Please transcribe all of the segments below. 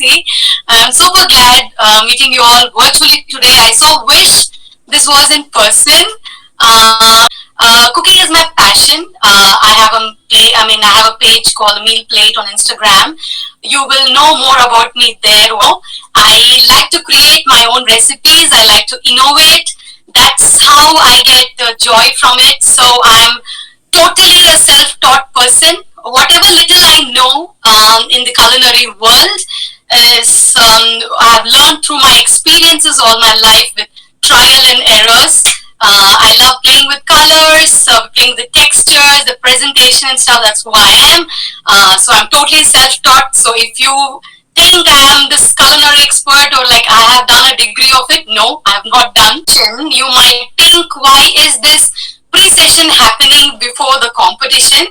see. I'm super glad meeting you all virtually today. I so wish this was in person. Cooking is my passion. I have a page called Meal Plate on Instagram. You will know more about me there. I like to create my own recipes. I like to innovate. That's how I get the joy from it. So I'm totally a self-taught person. Whatever little I know in the culinary world is I've learned through my experiences all my life with trial and errors. I love playing with colors, playing the textures, the presentation and stuff. That's who I am. So I'm totally self-taught. So if you think I am this culinary expert or like I have done a degree of it, no, I have not done. You might think, why is this pre-session happening before the competition?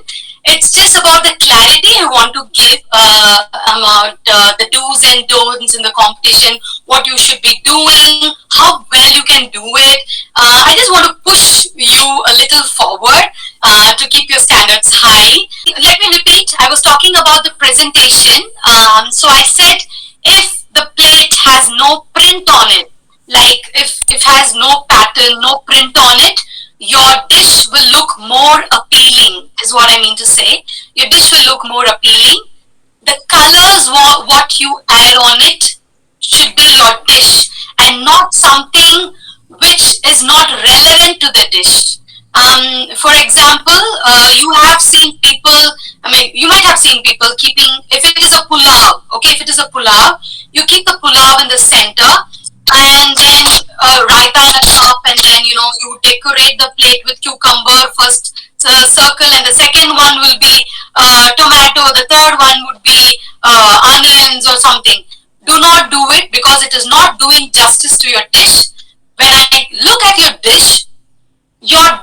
It's just about the clarity I want to give about the do's and don'ts in the competition, what you should be doing, how well you can do it. I just want to push you a little forward to keep your standards high. Let me repeat, I was talking about the presentation. So I said, if the plate has no print on it, like if it has no pattern, no print on it, your dish will look more appealing, is what I mean to say. Your dish will look more appealing. The colors, what you add on it, should be your dish and not something which is not relevant to the dish. For example, you have seen people, you might have seen people keeping, if it is a pulao, okay, if it is a pulao, you keep the pulao in the center and then raita on the top, and then you decorate the plate with cucumber first circle, and the second one will be tomato, the third one would be onions or something. Do not do it because it is not doing justice to your dish. When I look at your dish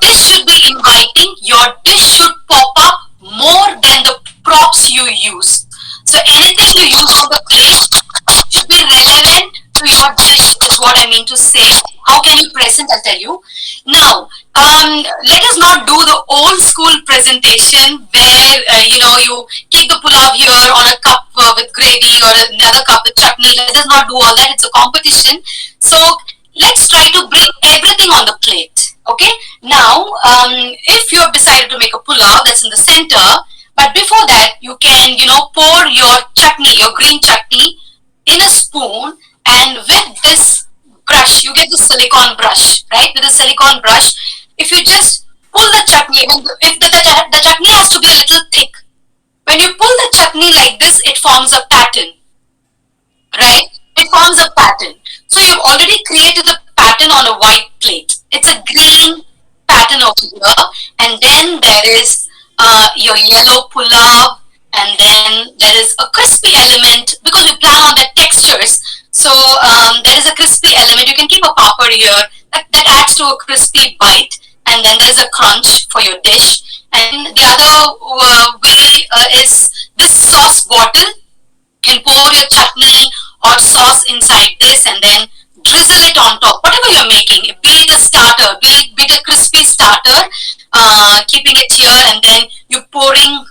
should be inviting, your dish should pop up more than the props you use. So anything you use on the plate should be relevant to your dish, is what I mean to say. How can you present? I'll tell you. Now, let us not do the old school presentation where, you keep the pulao here on a cup with gravy or another cup with chutney. Let us not do all that. It's a competition. So let's try to bring everything on the plate. Okay. Now, if you have decided to make a pulao that's in the center, but before that, you can, pour your chutney, your green chutney in a spoon, and with this brush, you get the silicone brush, right? With the silicone brush, if you just pull the chutney, if the chutney has to be a little thick. When you pull the chutney like this, it forms a pattern, right? It forms a pattern. So you've already created a pattern on a white plate. It's a green pattern over here, and then there is your yellow pulao, and then there is a crispy element because we plan on the textures. So there is a crispy element. You can keep a papad here that adds to a crispy bite, and then there is a crunch for your dish. And the other way is this sauce bottle. You can pour your chutney or sauce inside this and then drizzle it on top. Whatever you're making, be it a starter, be it a crispy starter, keeping it here, and then you pouring.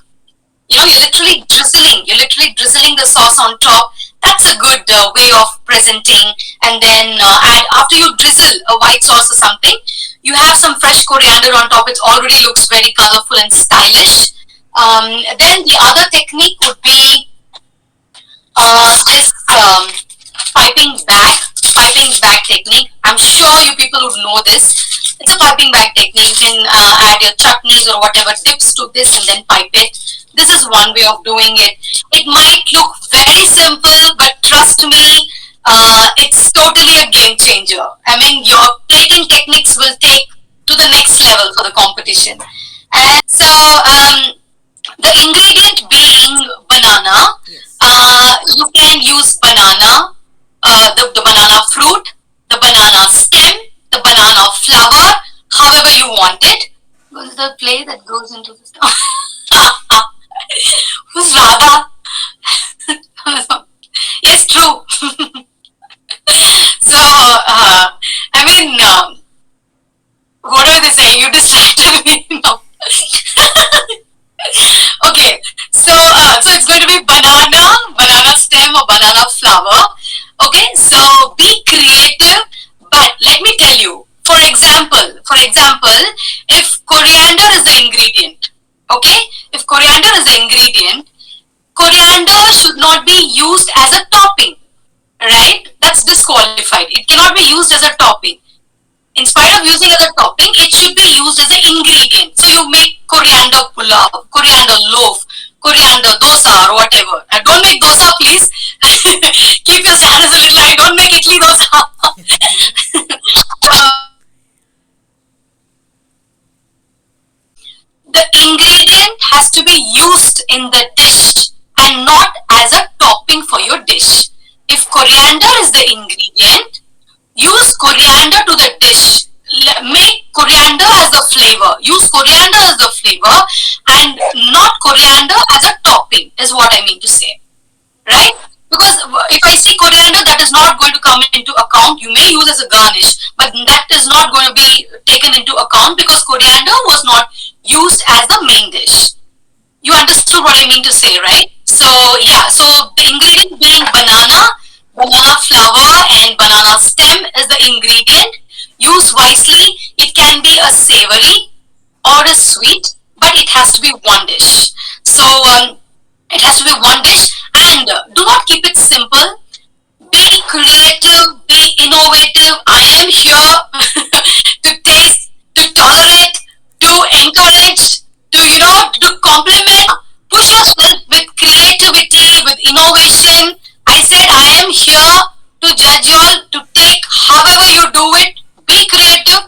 You're literally drizzling the sauce on top. That's a good way of presenting. And then after you drizzle a white sauce or something, you have some fresh coriander on top. It already looks very colorful and stylish. Then the other technique would be this piping bag technique. I'm sure you people would know this. It's a piping bag technique. You can add your chutneys or whatever dips to this and then pipe it. This is one way of doing it. It might look very simple, but trust me, it's totally a game changer. Your plating techniques will take to the next level for the competition. And so, the ingredient being banana, you can use banana, the banana fruit, the banana stem, the banana flower, however you want it. What's the play that goes into this? Who's Radha? Yes, true. So, what are they saying? You distracted me now. Okay, so it's going to be banana stem or banana flower. flower. Okay, so be creative, but let me tell you, for example, if coriander is the ingredient, okay, if coriander is the ingredient, coriander should not be used as a topping, right? That's disqualified. It cannot be used as a topping. In spite of using as a topping, it should be used as an ingredient. So you make coriander pulao, coriander loaf, coriander dosa or whatever. Don't make dosa, please. Keep your standards a little high. Don't make idli dosa. The ingredient has to be used in the dish and not as a topping for your dish. If coriander is the ingredient, use coriander to the dish. Make coriander as the flavor. Use coriander as the flavor and not coriander as a topping, is what I mean to say. Right? Because if I see coriander, that is not going to come into account. You may use as a garnish, but that is not going to be taken into account because coriander was not used as the main dish. You understood what I mean to say, right? So yeah, so the ingredient being banana flower and banana stem is the ingredient. Use wisely. It can be a savory or a sweet, but it has to be one dish. So it has to be one dish, and do not keep it simple. Be creative, be innovative. I am here to taste, to tolerate, to encourage, to compliment. Push yourself with creativity, with innovation. I said I am here to judge you all, to take however you do it. Be creative.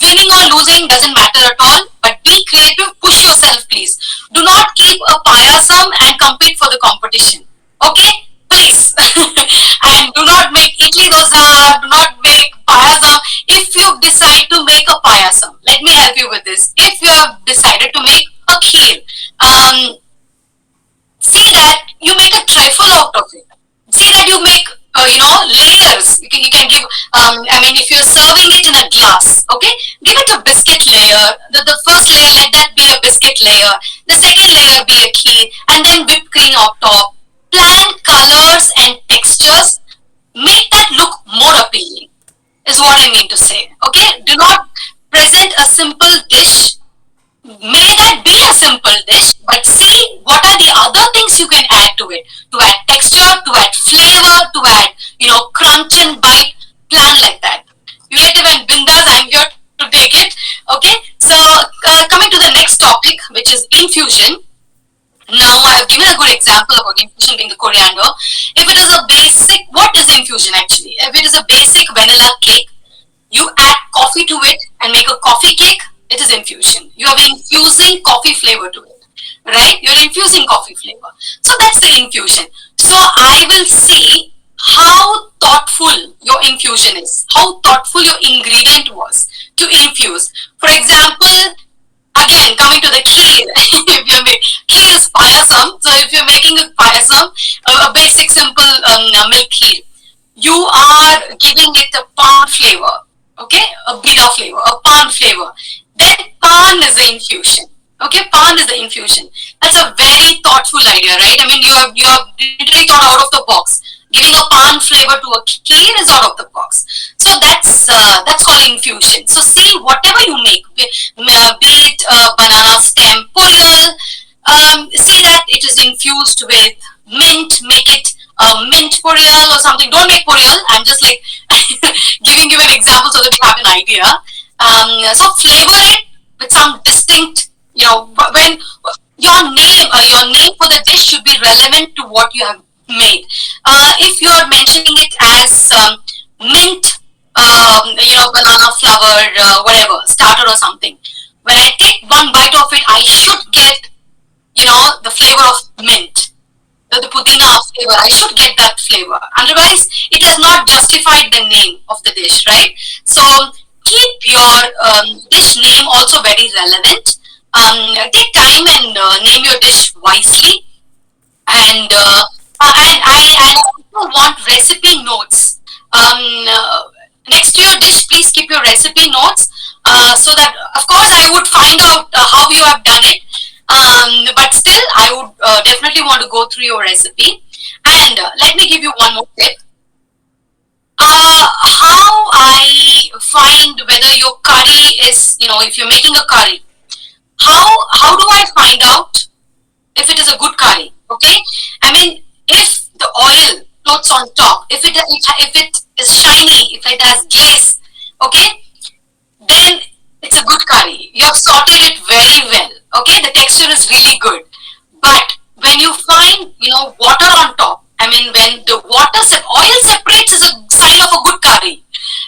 Winning or losing doesn't matter at all, but be creative. Push yourself, please. Do not keep a payasam and compete for the competition. Okay? Please. And do not make idli dosa, do not make payasam. If you decide to make a payasam, let me help you with this. If you have decided to make a kheer, see that you make a trifle out of it. See that you make layers. You can give. I mean, if you're serving it in a glass, okay, give it a biscuit layer. The first layer, let that be a biscuit layer. The second layer be a kheer, and then whipped cream on top. Plan colors and textures. Make that look more appealing. Is what I mean to say. Okay, do not present a simple dish. May that be a simple dish, but see what are the other things you can add to it. To add texture, to add flavor, to add, crunch and bite. Plan like that. Relative and bindas, I'm here to take it. Okay, so coming to the next topic, which is infusion. Now, I've given a good example about infusion being the coriander. If it is a basic, what is infusion actually? If it is a basic vanilla cake, you add coffee to it and make a coffee cake, it is infusion. You are infusing coffee flavor to it, right? You're infusing coffee flavor. So that's the infusion. So I will see how thoughtful your infusion is, how thoughtful your ingredient was to infuse. For example, again, coming to the kheer, if you make kheer is payasam. So if you're making a payasam, a basic simple milk kheer, you are giving it a pan flavor, okay, a bida flavor, a pan flavor. Then pan is the infusion. Okay, pan is the infusion. That's a very thoughtful idea, right? I mean, you have literally thought out of the box. Giving a pan flavor to a kheer is out of the box. So that's called infusion. So see, whatever you make, be it banana stem purial, see that it is infused with mint. Make it mint purial or something. Don't make purial. I'm just like giving you an example so that you have an idea. So flavor it with some distinct, when your name for the dish should be relevant to what you have made. If you are mentioning it as mint, banana flower, whatever, starter or something, when I take one bite of it, I should get, the flavor of mint, the pudina flavor. I should get that flavor. Otherwise, it has not justified the name of the dish, right? So keep your dish name also very relevant. Take time and name your dish wisely. And I also want recipe notes. Next to your dish, please keep your recipe notes so that, of course, I would find out how you have done it. But still, I would definitely want to go through your recipe. And let me give you one more tip. How I find whether your curry is, if you're making a curry, how do I find out if it is a good curry? Okay, I mean, if the oil floats on top, if it is shiny, if it has glaze, okay, then it's a good curry. You have sorted it very well. Okay, the texture is really good. But when you find, water on top, I mean, when the oil separates is a sign of a good curry.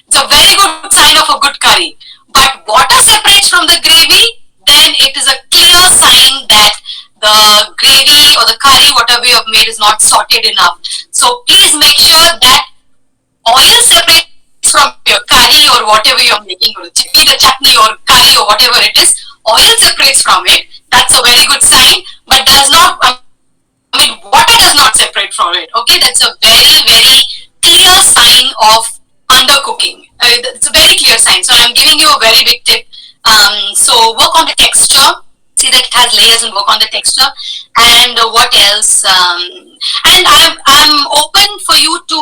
It's a very good sign of a good curry. But water separates from the gravy, then it is a clear sign that the gravy or the curry, whatever you have made, is not sorted enough. So please make sure that oil separates from your curry or whatever you're making, or be the chutney or curry or whatever it is, oil separates from it. That's a very good sign, but does not, I mean, water does not separate from it. Okay, that's a very, very clear sign of undercooking. It's a very clear sign. So I'm giving you a very big tip. So work on the texture. See that it has layers and work on the texture. And what else? And I'm open for you to,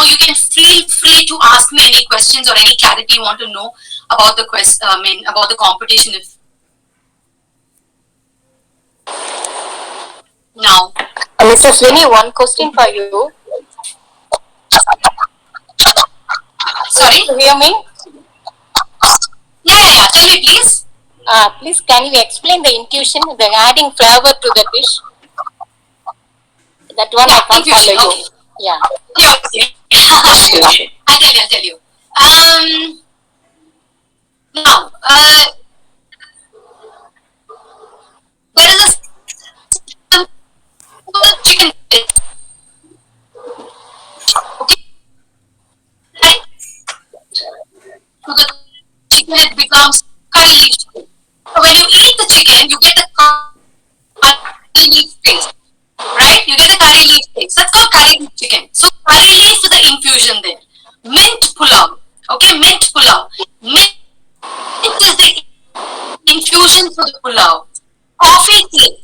you can feel free to ask me any questions or any clarity you want to know about the about the competition. If now, Mr. Swini, one question for you. sorry. You hear me? Yeah. Tell me, please. Please, can you explain the intuition, the adding flavor to the dish? That one I can't Intuition. follow Okay. you. Yeah. Yeah. Okay. I'll tell you. Now, there is a simple chicken dish. Okay. Right? So the chicken, it becomes curry leaf steak. So when you eat the chicken, you get the curry leaf taste. Right? You get the curry leaf taste. That's called curry leaf chicken. So curry leaf is the infusion there. Mint pulao. Okay, mint pulao. Mint is the infusion for the pulao. Coffee cake.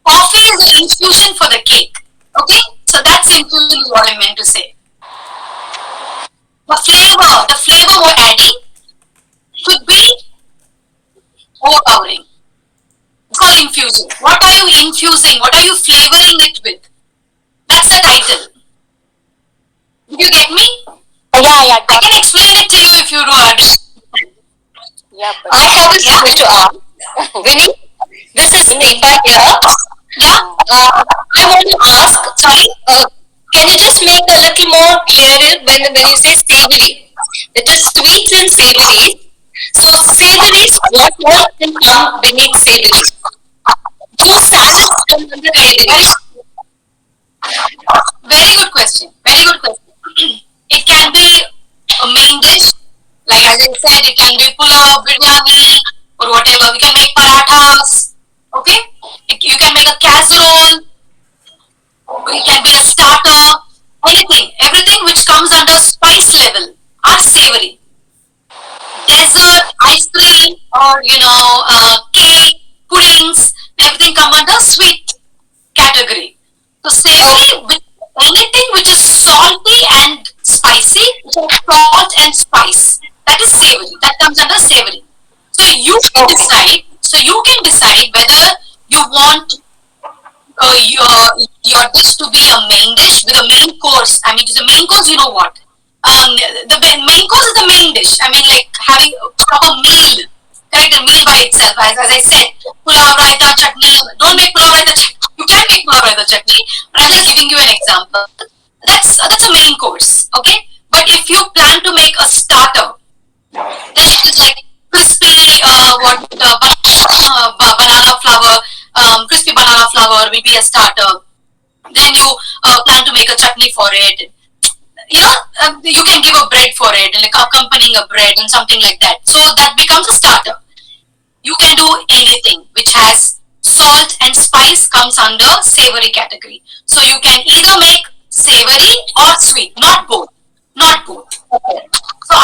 Coffee is the infusion for the cake. Okay, so that's simply what I meant to say. The flavor we're adding should be overpowering. It's called infusion. What are you infusing? What are you flavoring it with? That's the title. Did you get me? Yeah. I can explain it to you if you do. Yeah, but I have a question to ask. Vinny, this is Deepa here. Yeah. I want to ask, Sorry. can you just make a little more clearer when you say savory? It is sweets and savories. So savories, what more can come beneath savories? Do salads come under savories? Very good question. Very good question. It can be a main dish, like as I said, it can be pulao, biryani, or whatever. We can make parathas. Okay. You can make a casserole. It can be a starter. Anything, everything which comes under spice level are savory. Dessert, ice cream, or cake, puddings, everything come under sweet category. So savory, anything which is salty and spicy, salt and spice, that is savory. That comes under savory. So you can decide. So you can decide whether you want your dish to be a main dish with a main course. I mean, to the main course, you know what? The main course is the main dish. I mean, like having a proper meal, correct? A meal by itself. As I said, pulao, raita, chutney. Don't make pulao, raita, chutney. You can make pulao, raita, chutney, but I'm just giving you an example. That's a main course, okay? But if you plan to make a starter, then it is like crispy banana flour, crispy banana flour will be a starter. Then you plan to make a chutney for it. You can give a bread for it, and like accompanying a bread and something like that. So that becomes a starter. You can do anything which has salt and spice comes under savory category. So you can either make savory or sweet, not both. Not both. So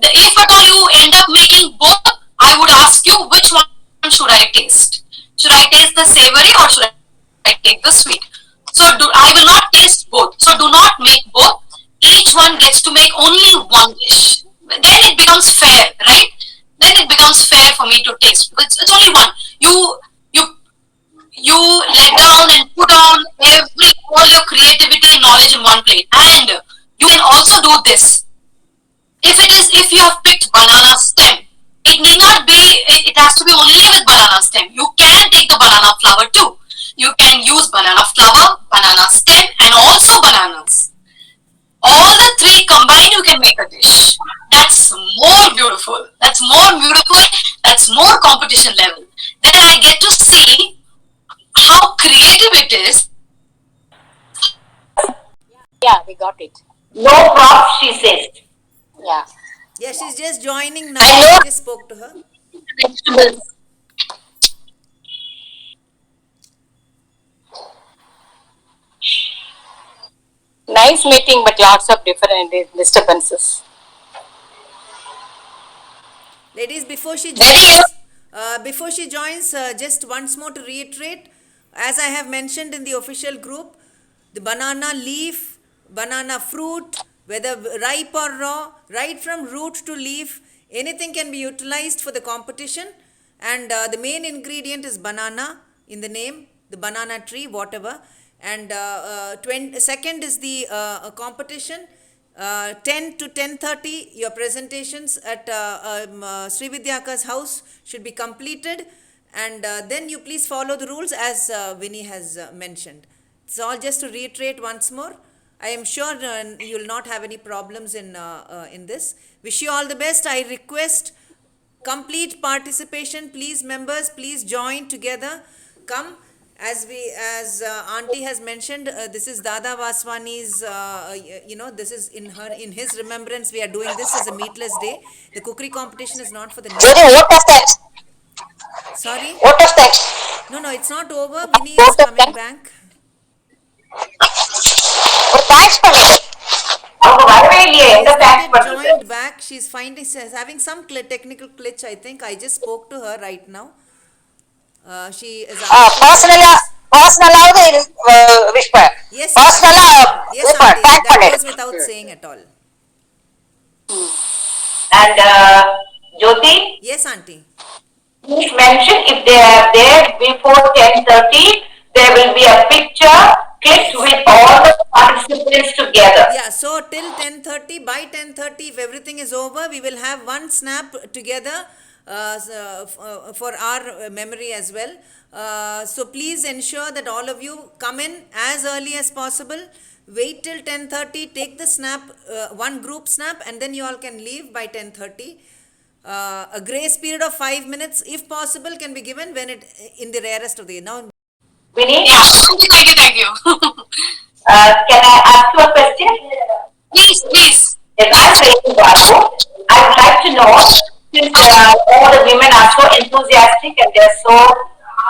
if at all you end up making both, I would ask you which one should I taste? Should I taste the savory or should I take the sweet? So I will not taste both. So do not make both. Each one gets to make only one dish. Then it becomes fair, right? Then it becomes fair for me to taste. It's only one. You you let down and put on all your creativity and knowledge in one plate. And you can also do this. If you have picked banana stem, it need not be, it has to be only with banana stem. You can take the banana flower too. You can use banana flower, banana stem, and also bananas. All the three combined, you can make a dish. That's more beautiful. That's more beautiful. That's more competition level. Then I get to see how creative it is. Yeah, we got it. No props, she says. Yeah. Yeah, she's just joining now. I know. I just spoke to her. Vegetables. Nice meeting, but lots of different disturbances. Ladies, before she Very joins, just once more to reiterate, as I have mentioned in the official group, the banana leaf, banana fruit, whether ripe or raw, right from root to leaf, anything can be utilized for the competition. And the main ingredient is banana in the name, the banana tree, whatever. And second is the competition. 10 to 10:30, your presentations at Sri Vidyaka's house should be completed, and then you please follow the rules as Vinny has mentioned. It's all just to reiterate once more. I am sure you will not have any problems in this. Wish you all the best. I request complete participation. Please, members, please join together. Come. As Auntie has mentioned, this is Dada Vaswani's, this is in his remembrance we are doing this as a meatless day. The cookery competition is not for the What was that? Sorry? What was that? No, it's not over. Vinny is coming back. Thanks for me. Joined back. She's having some technical glitch, I think. I just spoke to her right now. She is personal whisper. Yes, Personal yes, whisper. Auntie, Thank that for was it. without saying at all. And Jyoti, Yes, Auntie. please mention if they are there before 10:30, there will be a picture clicked with all the participants together. Yeah, so till 10:30, by 10:30, if everything is over, we will have one snap together for our memory as well. So please ensure that all of you come in as early as possible. Wait till 10:30, take the snap, one group snap, and then you all can leave by 10:30. A grace period of 5 minutes, if possible, can be given when in the rarest of the now. Vinny, Yeah, thank you. can I ask you a question? Please. Yes, I'm saying, Babu, I would like to know, since all the women are so enthusiastic and they're so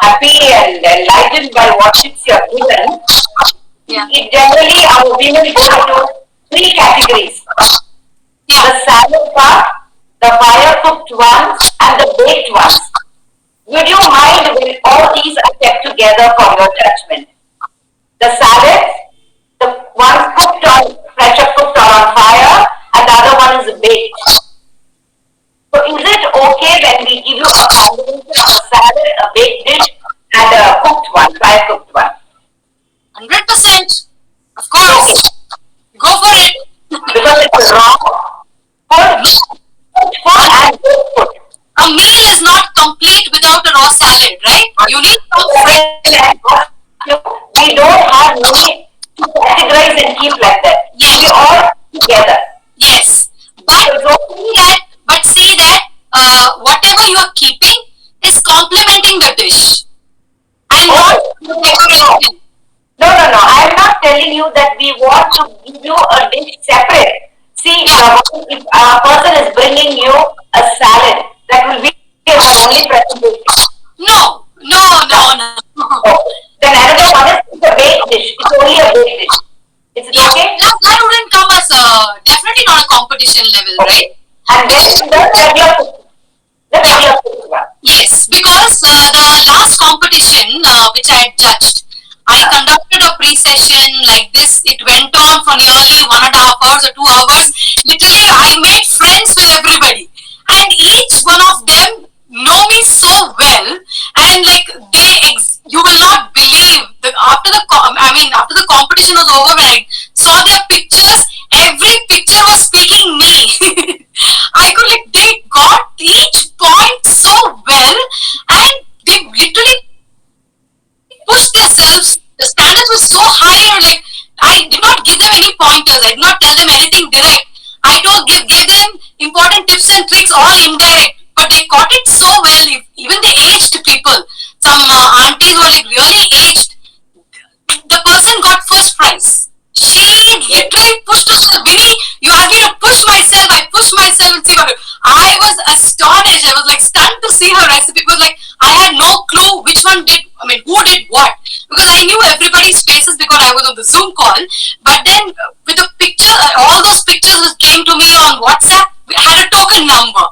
happy and enlightened by what tips you have given, generally our women go into 3 categories. The salad part, the fire cooked ones, and the baked ones. Would you mind when all these are kept together for your judgment? The salads, the one pressure cooked or on fire, and the other one is baked. So is it okay when we give you a combination of a salad, a baked dish, and a cooked one, fire cooked one? 100%. Of course. Go for it. Because it's raw food, and good food. A meal is not complete without a raw salad, right? You need some food. We don't have money to categorize and keep like that. Yes. We all together. Yes. But see that whatever you are keeping is complementing the dish. And not decoration. No. I am not telling you that we want to give you a dish separate. See, if a person is bringing you a salad, that will be her only presentation. No. Then another one is a baked dish. It's only a baked dish. Is it okay? That wouldn't come as definitely not a competition level, right? And then the regular food one. Yes, because the last competition which I had judged, I conducted a pre-session like this. It went on for nearly 1.5 hours or 2 hours. Literally, I made friends with everybody, and each one of them know me so well, and like you will not believe that after the competition was over, when I saw their pictures, every picture was speaking me. I could like they got each point so well, and they literally pushed themselves. The standards were so higher. Like I did not give them any pointers. I did not tell them anything direct. I gave them important tips and tricks, all indirect. But they caught it so well. Even the aged people, some aunties who are like really aged, the person got first prize. She literally pushed us. Vinny, you asked me to push myself. I pushed myself and see what. I was astonished. I was like stunned to see her recipe. It was like I had no clue which one did. I mean, who did what? Because I knew everybody's faces because I was on the Zoom call. But then with the picture, all those pictures that came to me on WhatsApp had a token number.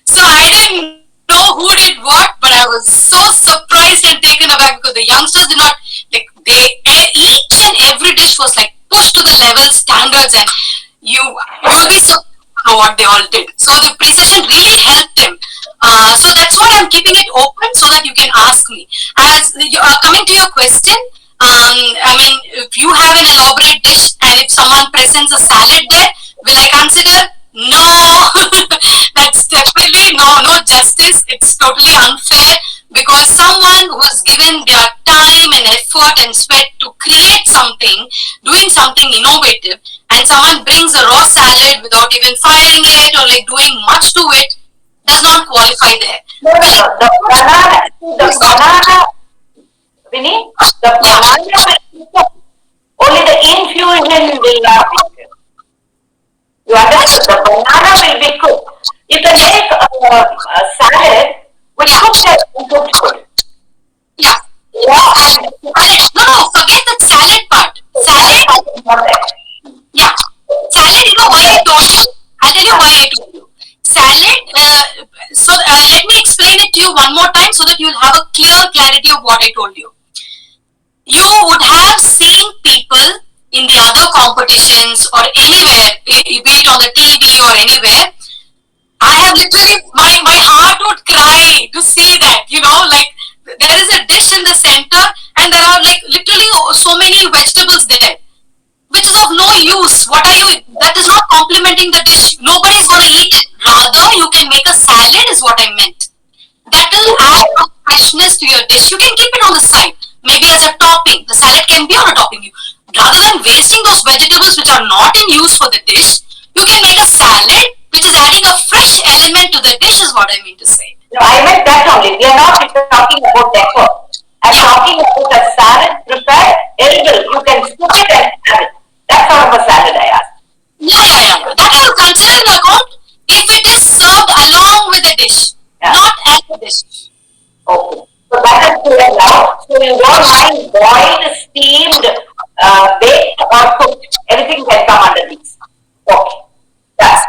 So I didn't know who did what, but I was so surprised and taken aback because the youngsters did not like each and every dish was like pushed to the level standards, and you'll be surprised to know what they all did. So the pre-session really helped them. So that's why I'm keeping it open so that you can ask me. As coming to your question, I mean, if you have an elaborate dish and if someone presents a salad there, will I consider? No, that's definitely no justice. It's totally unfair because someone who has given their time and effort and sweat to create something, doing something innovative, and someone brings a raw salad without even firing it or like doing much to it, does not qualify there. No, the banana, Vinny, the banana, only the infusion will not be cooked. You understood? The banana will be cooked. You can make a salad which cooks as cooked food. Yeah. Yeah. No, forget the salad part. Salad, yeah. Salad, you know why I told you? I'll tell you why I told you. Salad, let me explain it to you one more time so that you'll have a clear clarity of what I told you. You would have seen people in the other competitions or anywhere, be it on the TV or anywhere. I have literally, my heart would cry to see that, like there is a dish in the center and there are like literally so many vegetables there, which is of no use. What are you, that is not complementing the dish. Nobody's going to eat it. Rather, you can make a salad is what I meant. That will add a freshness to your dish. You can keep it on the side, maybe as a topping. The salad can be on a topping. Rather than wasting those vegetables which are not in use for the dish, you can make a salad which is adding a fresh element to the dish is what I mean to say. No, I meant that only. We are not talking about decor. I'm talking about a salad prepared, edible. You can cook it and have it. That sort of a salad I asked. Yeah. That I will consider in account if it is served along with the dish, not as a dish. Okay. So that is clear now. So you don't mind boiled, steamed, baked or cooked. Everything can come under these. Okay. That's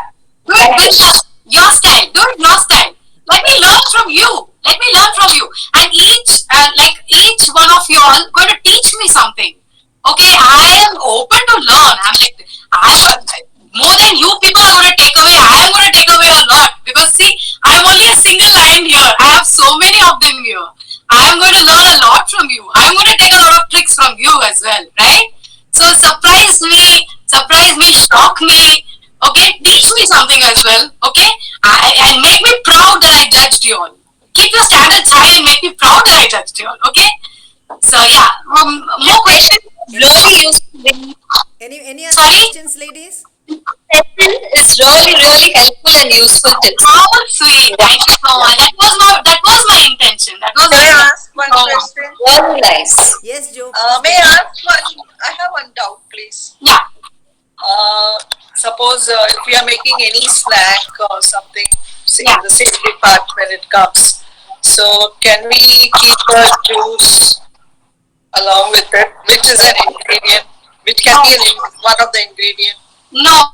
Do it with your style. Do it your style. Let me learn from you. And each one of you all going to teach me something. Okay, I am open to learn. More than you people are going to take away, I am going to take away a lot. Because see, I am only a single line here. I have so many of them here. I am going to learn a lot from you. I am going to take a lot of tricks from you as well, right? So surprise me, shock me. Okay, teach me something as well. Okay, and make me proud that I judged you all. Keep your standards high and make me proud that I judged you all. Okay. So yeah, more questions. Really useful. Any other Sorry? questions, ladies? It's really helpful and useful tips. How sweet. Thank you so much. That was my intention. May I ask one question? Very nice. Yes, Joe. May I ask one? I have one doubt, please. Yeah. Suppose if we are making any snack or something, say Yeah. the savory part when it comes, so can we keep a juice along with it, which is an ingredient, which can be one of the ingredients? No.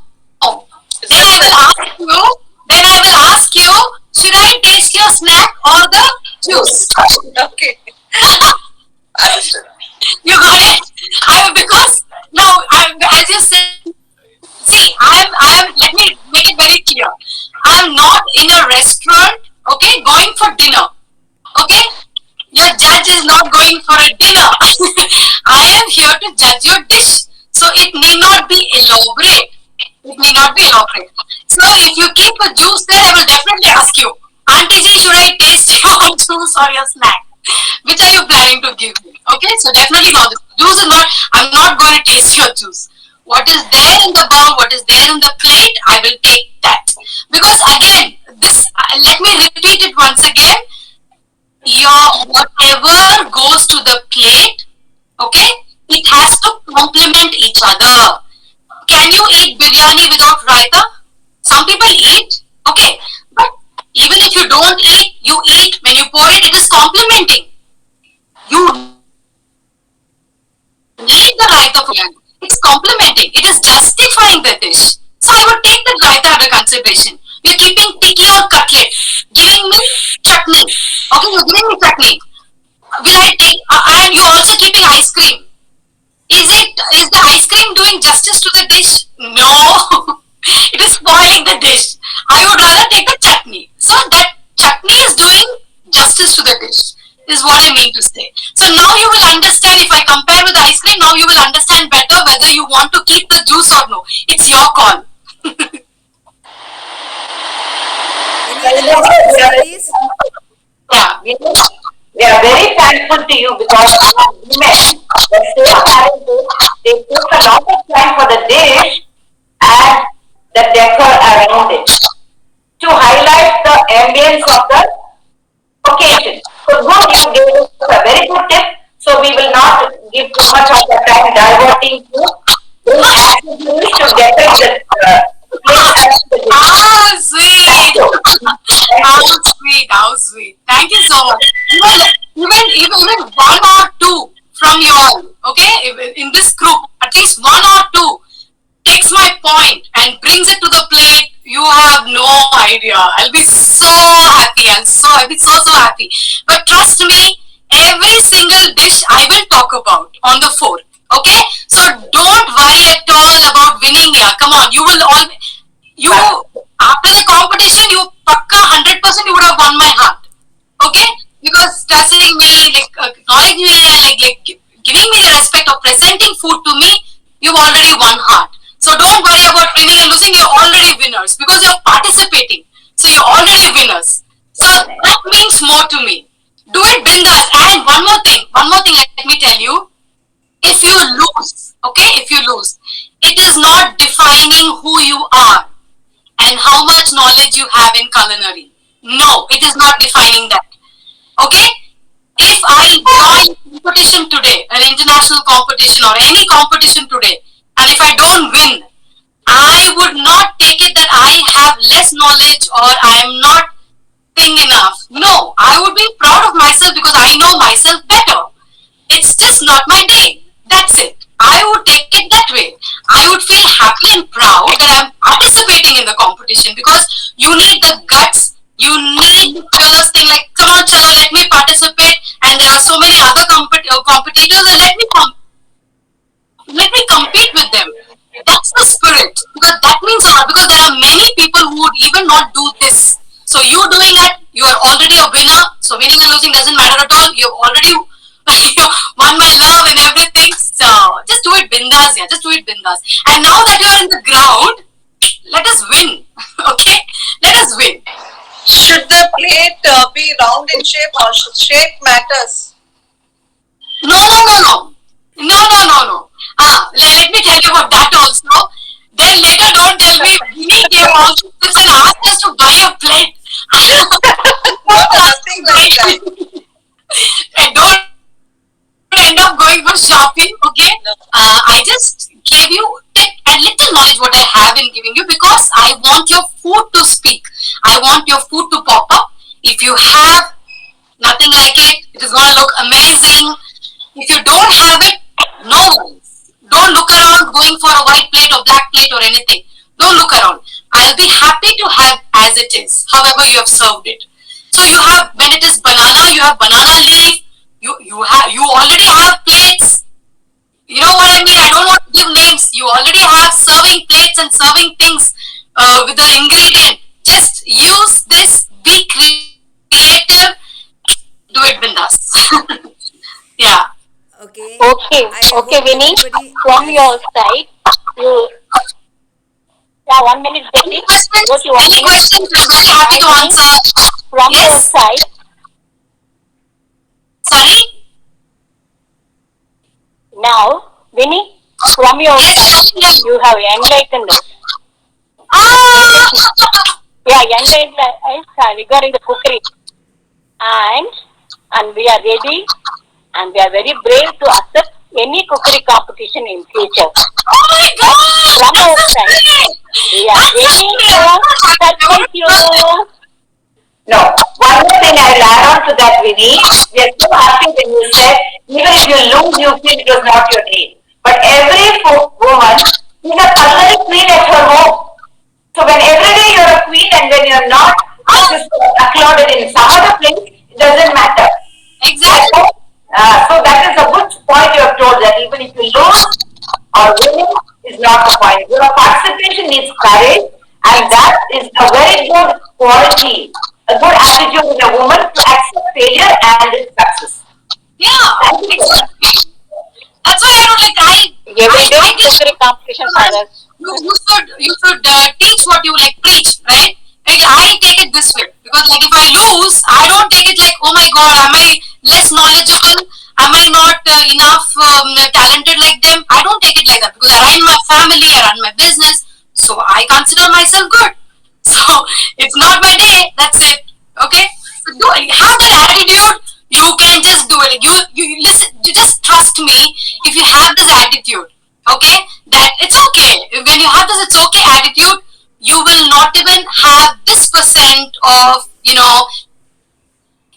Then I will ask you, should I taste your snack or the juice? Okay. Understood. You got it? Because now, as you said, see, let me make it very clear. I'm not in a restaurant, okay, going for dinner, okay? Your judge is not going for a dinner. I am here to judge your dish. So it need not be elaborate. It need not be elaborate. So if you keep a juice there, I will definitely ask you, Auntie ji, should I taste your juice or your snack? Which are you planning to give me? Okay, so definitely not. The juice is not, I'm not going to taste your juice. What is there in the bowl, what is there in the plate, I will take that. Because again, let me repeat it once again. Your whatever goes to the plate, okay, it has to complement each other. Can you eat biryani without raita? Some people eat, okay, but even if you don't eat, you eat. When you pour it, it is complementing. You need the raita for biryani. It's complementing. It is justifying the dish. So I would take the raita under consideration. You're keeping tikki or cutlet, giving me chutney. Okay, you're giving me chutney. Will I take? And you're also keeping ice cream. Is the ice cream doing justice to the dish? No. It is spoiling the dish. I would rather take the chutney. So that chutney is doing justice to the dish, is what I mean to say. So now you will understand, if I compare with ice cream, now you will understand better whether you want to keep the juice or no. It's your call. Any other ladies? Yeah. We are very thankful to you because women, the same marriages, they took a lot of time for the dish and the decor around it to highlight the ambience of the occasion. So good, you gave us a very good tip. So we will not give too much of the time diverting to those activities to decorate the place. How sweet! How sweet! How sweet! Thank you so much. Even one or two from you all, okay, in this group, at least one or two takes my point and brings it to the plate. You have no idea. I'll be so happy. I'll be so happy. But trust me, every single dish I will talk about on the 4th. Okay, so don't worry at all about winning here. Come on, you will all. You after the competition, you pakka 100% you would have won my heart. Okay, because trusting me, acknowledging me, giving me the respect of presenting food to me, you've already won heart. So don't worry about winning and losing. You're already winners because you're participating. So you're already winners. So that means more to me. Do it bindas. And one more thing. Let me tell you. If you lose, okay, it is not defining who you are and how much knowledge you have in culinary. No, it is not defining that. Okay? If I join competition today, an international competition or any competition today, and if I don't win, I would not take it that I have less knowledge or I am not thing enough. No, I would be proud of myself because I know myself better. It's just not my day. That's it. I would take it that way. I would feel happy and proud that I'm participating in the competition because you need the guts. You need the fearless thing like, come on, chalo, let me participate. And there are so many other competitors and let me compete with them. That's the spirit. Because that means a lot. Because there are many people who would even not do this. So you doing that, you are already a winner. So winning and losing doesn't matter at all. You've already won my love and everything. So just do it bindas, yeah. Just do it bindas. And now that you are in the ground, let us win. Okay? Let us win. Should the plate be round in shape or shape matters? No. Let me tell you about that also. Then later don't tell me we gave all tips and asked us to buy a plate. No, nothing like that. And don't end up going for shopping, okay? No. I just gave you a little knowledge what I have in giving you because I want your food to speak. I want your food to pop up. If you have nothing like it, it is going to look amazing. If you don't have it, no worries. Don't look around going for a white plate or black plate or anything. Don't look around. I'll be happy to have as it is, however you have served it. So you have, when it is banana, you have banana leaf, You already have plates. You know what I mean? I don't want to give names. You already have serving plates and serving things with the ingredient. Just use this. Be creative. Do it, Bindas. Yeah. Okay. Okay, I hope okay, Vinny, everybody from has- your side, you, yeah, 1 minute, Any Vinny. questions? Go to 1 Any minute. questions? I'm very happy to answer. From your Yes. side, Sorry? now, Vinny, from your Yes, side, yes. you have enlightened us. Ah! Yeah, enlightened us regarding the cookery. And we are ready and we are very brave to accept any cookery competition in future. Oh my God! From our That's side, great! we are That's ready so to surprise you. No, one more thing I will add on to that, Vinny. We are so happy when you said, even if you lose, you feel it was not your day. But every woman is a culinary queen at her home. So when every day you're a queen and when you're not, just applauded in some other place, it doesn't matter. Exactly. So that is a good point you have told, that even if you lose or win is not the point. Your participation needs courage, and that is a very good quality, a good attitude in a woman to accept failure and its success. Yeah. Thank you so much. Exactly. That's why I don't like Every day I guess cookery competition for us. you should teach what you like preach, right? Like, I take it this way because like if I lose, I don't take it like, oh my God, am I less knowledgeable? Am I not enough talented like them? I don't take it like that because I run my family, I run my business, so I consider myself good. So it's not my day. That's it. Okay. So have that attitude. You can just do it. You listen. You just trust me. If you have this attitude, okay, that it's okay. When you have this, it's okay attitude. You will not even have this percent of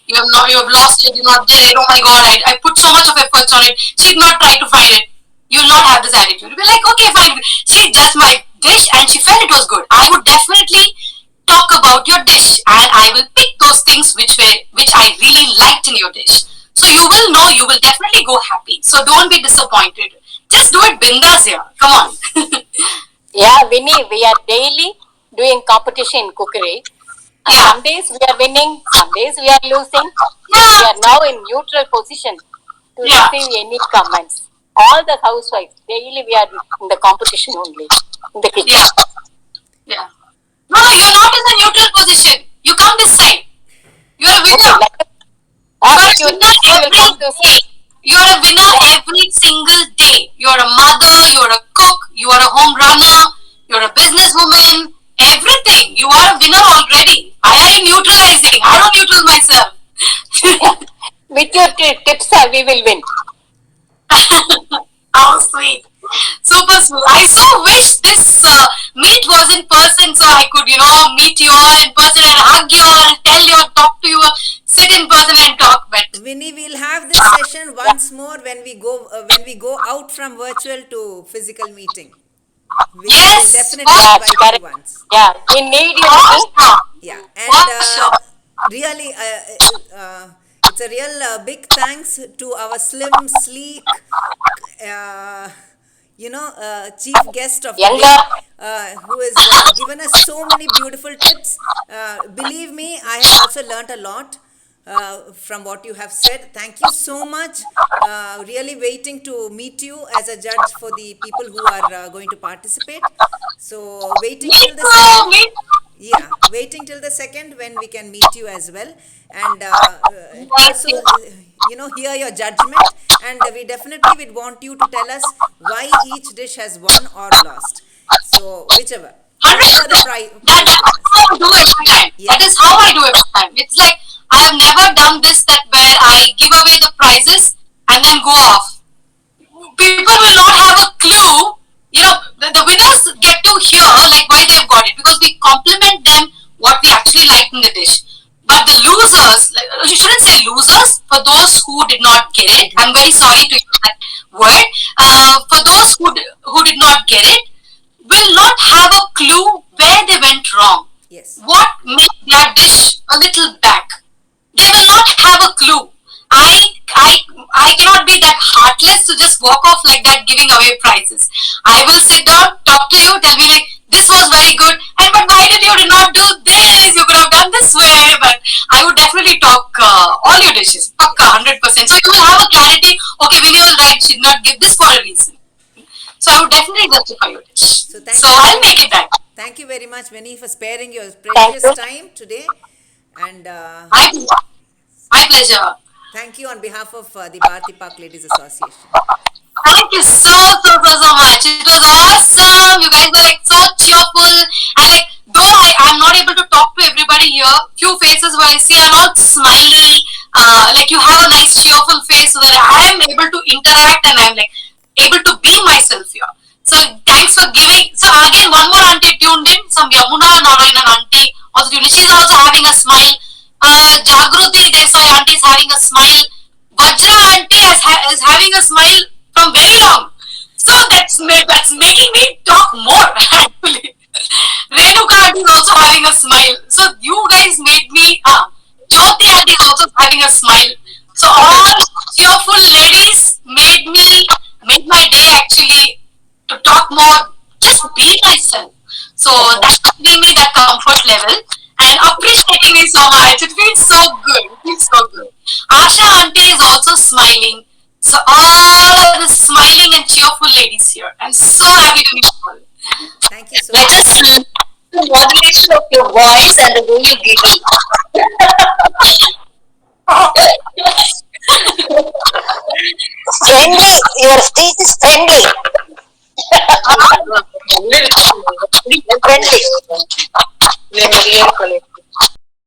you have lost it. You not did it. Oh my God! I put so much of efforts on it. She did not try to find it. You will not have this attitude. You'll be like, okay, fine. She just my dish and she felt it was good. I would definitely talk about your dish and I will pick those things which I really liked in your dish. So you will know, you will definitely go happy. So don't be disappointed. Just do it bindas here. Come on. Yeah, Vinny, we are daily doing competition in cookery. And Yeah. some days we are winning, some days we are losing. We Yeah. are now in neutral position to Yeah. receive any comments. All the housewives, daily we are in the competition only, in the kitchen. Yeah. Yeah. No, you're not in the neutral position. You come this side. You're a Okay, winner. like, You're a you winner will every come to day. You're a winner every single day. You're a mother, you're a cook, you are a home runner, you're a businesswoman, everything. You are a winner already. Why are you neutralizing? I don't neutral myself. with your tips, we will win. How sweet. Super sweet. I so wish this meet was in person so I could, meet you all in person and hug you all, tell you, talk to you, sit in person and talk. But Vinny, we'll have this session once more when we go out from virtual to physical meeting. We Yes, will definitely Yeah, invite you correct. once. Yeah, we need you. awesome. Yeah, For and sure. really, it's a real big thanks to our slim, sleek, chief guest of the Younger. day, who has given us so many beautiful tips. Believe me, I have also learnt a lot from what you have said. Thank you so much. Really waiting to meet you as a judge for the people who are going to participate. So waiting Me till the too. second. Me Yeah, waiting till the second when we can meet you as well, and also hear your judgment. And we definitely would want you to tell us why each dish has won or lost. So whichever. Whatever the 100%. That's how I do every time. Yeah. That is how I do every time. It's like I have never done this that where I give away the prizes and then go off. People will not have a clue. The winners get to hear like why they've got it because we compliment them what we actually liked in the dish. But the losers, you shouldn't say losers. For those who did not get it, I'm very sorry to use that word. For those who did not get it, will not have a clue where they went wrong. Yes. What made their dish a little back? They will not have a clue. I cannot be that heartless to just walk off like that, giving away prizes. I will sit down, talk to you, tell me like this was very good, and but why did you not do this? You could have done this way. But I would definitely talk all your dishes, pakka 100%. So you will have a clarity. Okay, Vinny was right. She did not give this for a reason. So I would definitely justify your dish. So So I'll make it that. Thank you very much, Vinny, for sparing your precious time today. And My pleasure. thank you on behalf of the Bharati Park Ladies Association. Thank you so much. It was awesome. You guys were like so cheerful. And like, though I'm not able to talk to everybody here, few faces where I see are all smiley. Like you have a nice cheerful face so that I am able to interact and I'm like able to be myself here. So thanks for giving. So again, one more auntie tuned in. Some Yamuna Narayanan auntie also tuned in. She's also having a smile. Jagruti Desai auntie is having a smile. Vajra auntie is having a smile from very long. So that's making me talk more actually. Renuka auntie is also having a smile. So you guys made me. Jyoti auntie is also having a smile. So all cheerful ladies made my day actually to talk more, just be myself. So that's giving me that comfort level and appreciating me so much. It feels so good. It feels so good. Asha auntie is also smiling. So all the smiling and cheerful ladies here. I'm so happy to meet you all. Thank you so Let much. us learn the modulation of your voice and the way you giggle. Friendly, your speech is friendly. Friendly. Friendly.